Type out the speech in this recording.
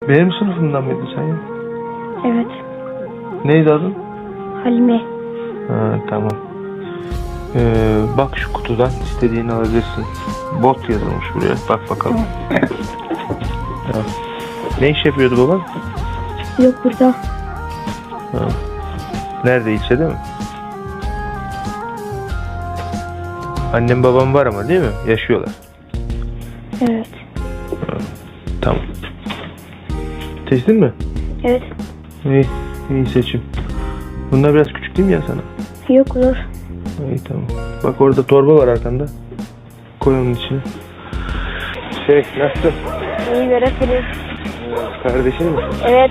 Benim sınıfımdan mıydın sen ya? Evet. Neydi adın? Halime. Ha, tamam. Bak şu kutudan istediğini alabilirsin. Bot yazılmış buraya. Bak bakalım. Ha. Ne iş yapıyordu baban? Yok burada. Ha. Nerede, ilçede mi? Annem babam var ama değil mi? Yaşıyorlar. Evet. Ha. Tamam. Seçtin mi? Evet. İyi. İyi seçim. Bunlar biraz küçük değil mi ya sana? Yok olur. İyi tamam. Bak orada torba var arkanda. Koy onun içine. Nasılsın? İyi öğretmenim. Kardeşin mi? Evet.